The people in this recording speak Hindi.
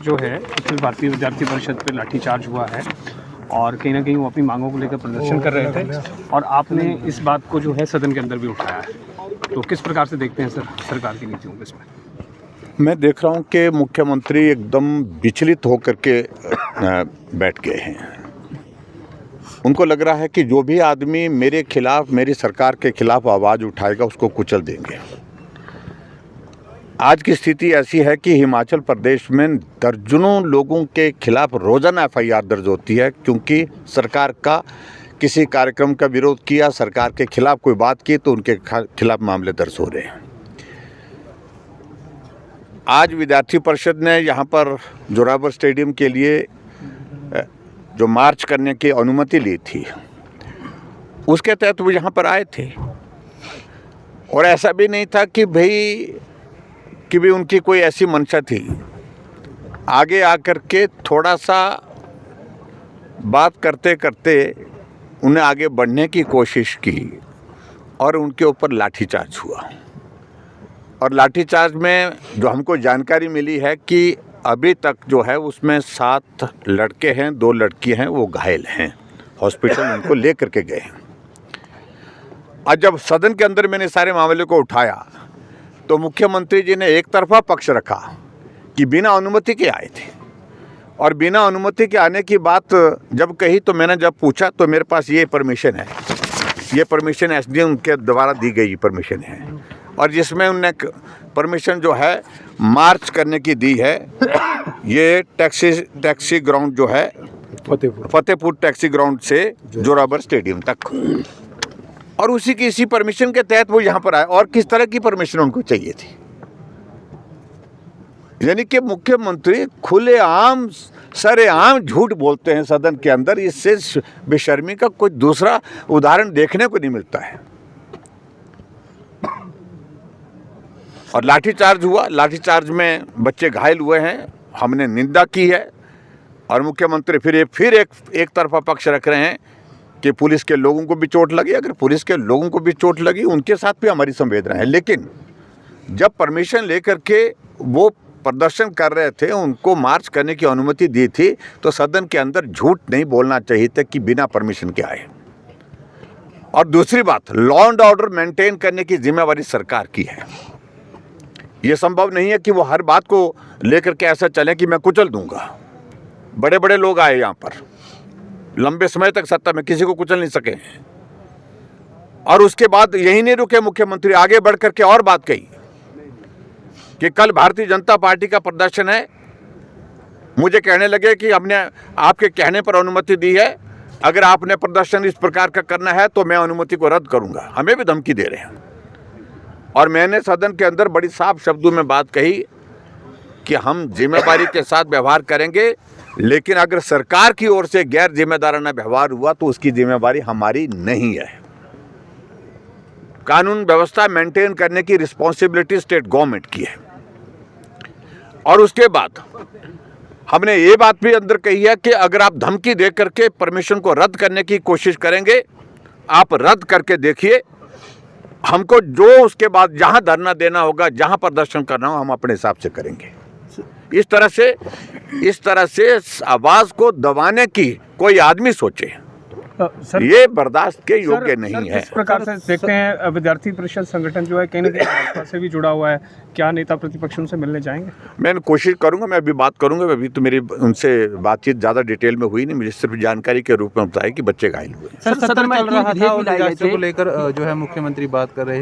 जो है अखिल भारतीय विद्यार्थी परिषद पे लाठीचार्ज हुआ है और कहीं ना कहीं वो अपनी मांगों को लेकर प्रदर्शन कर रहे थे और आपने इस बात को जो है सदन के अंदर भी उठाया है, तो किस प्रकार से देखते हैं सर सरकार की नीतियों को इसमें? मैं देख रहा हूं कि मुख्यमंत्री एकदम विचलित होकर के बैठ गए हैं। उनको लग रहा है कि जो भी आदमी मेरे खिलाफ, मेरी सरकार के खिलाफ आवाज़ उठाएगा उसको कुचल देंगे। आज की स्थिति ऐसी है कि हिमाचल प्रदेश में दर्जनों लोगों के खिलाफ रोज़ाना एफआईआर दर्ज होती है, क्योंकि सरकार का किसी कार्यक्रम का विरोध किया, सरकार के खिलाफ कोई बात की तो उनके खिलाफ मामले दर्ज हो रहे हैं। आज विद्यार्थी परिषद ने यहाँ पर जोरावर स्टेडियम के लिए जो मार्च करने की अनुमति ली थी, उसके तहत वो यहाँ पर आए थे और ऐसा भी नहीं था कि भी उनकी कोई ऐसी मंशा थी। आगे आकर के थोड़ा सा बात करते करते उन्हें आगे बढ़ने की कोशिश की और उनके ऊपर लाठीचार्ज हुआ। और लाठीचार्ज में जो हमको जानकारी मिली है कि अभी तक जो है उसमें 7 लड़के हैं, 2 लड़की हैं, वो घायल हैं, हॉस्पिटल उनको ले करके गए हैं। और जब सदन के अंदर मैंने सारे मामले को उठाया तो मुख्यमंत्री जी ने एक तरफा पक्ष रखा कि बिना अनुमति के आए थे, और बिना अनुमति के आने की बात जब कही तो मैंने जब पूछा तो मेरे पास ये परमिशन है, ये परमिशन एसडीएम के द्वारा दी गई परमिशन है, और जिसमें उनने परमिशन जो है मार्च करने की दी है। ये टैक्सी ग्राउंड जो है फतेहपुर टैक्सी ग्राउंड से जोरावर स्टेडियम तक, और उसी की इसी परमिशन के तहत वो यहाँ पर आए। और किस तरह की परमिशन उनको चाहिए थी? यानी कि मुख्यमंत्री खुलेआम सरेआम झूठ बोलते हैं सदन के अंदर। इससे बेशर्मी का कोई दूसरा उदाहरण देखने को नहीं मिलता है। और लाठीचार्ज हुआ, लाठीचार्ज में बच्चे घायल हुए हैं, हमने निंदा की है। और मुख्यमंत्री फिर एक तरफा पक्ष रख रहे हैं कि पुलिस के लोगों को भी चोट लगी। अगर पुलिस के लोगों को भी चोट लगी, उनके साथ भी हमारी संवेदना है, लेकिन जब परमिशन लेकर के वो प्रदर्शन कर रहे थे, उनको मार्च करने की अनुमति दी थी, तो सदन के अंदर झूठ नहीं बोलना चाहिए था कि बिना परमिशन के आए। और दूसरी बात, लॉ एंड ऑर्डर मेंटेन करने की जिम्मेवारी सरकार की है। ये संभव नहीं है कि वो हर बात को लेकर के ऐसा चले कि मैं कुचल दूंगा। बड़े बड़े लोग आए यहाँ पर, लंबे समय तक सत्ता में, किसी को कुचल नहीं सके। और उसके बाद यही नहीं रुके, मुख्यमंत्री आगे बढ़ करके और बात कही कि कल भारतीय जनता पार्टी का प्रदर्शन है। मुझे कहने लगे कि हमने आपके कहने पर अनुमति दी है, अगर आपने प्रदर्शन इस प्रकार का करना है तो मैं अनुमति को रद्द करूंगा। हमें भी धमकी दे रहे हैं। और मैंने सदन के अंदर बड़ी साफ शब्दों में बात कही कि हम जिम्मेदारी के साथ व्यवहार करेंगे, लेकिन अगर सरकार की ओर से गैर जिम्मेदाराना व्यवहार हुआ तो उसकी जिम्मेदारी हमारी नहीं है। कानून व्यवस्था मेंटेन करने की रिस्पॉन्सिबिलिटी स्टेट गवर्नमेंट की है। और उसके बाद हमने ये बात भी अंदर कही है कि अगर आप धमकी दे करके परमिशन को रद्द करने की कोशिश करेंगे, आप रद्द करके देखिए, हमको जो उसके बाद जहां धरना देना होगा, जहां प्रदर्शन करना हो, हम अपने हिसाब से करेंगे। इस तरह से आवाज को दबाने की कोई आदमी सोचे, सर, ये बर्दाश्त के योग्य नहीं है। इस प्रकार से देखते हैं विद्यार्थी परिषद संगठन जो है कहीं ना कहीं भाजपा से भी जुड़ा हुआ है, क्या नेता प्रतिपक्ष उनसे मिलने जाएंगे? मैं कोशिश करूंगा, मैं अभी बात करूंगा। अभी तो मेरी उनसे बातचीत ज़्यादा डिटेल में हुई नहीं, मुझे सिर्फ जानकारी के रूप में बताया कि बच्चे घायल हुए। सर, सदन में चल रहा था और विद्यार्थियों को लेकर जो है मुख्यमंत्री बात कर रहे थे।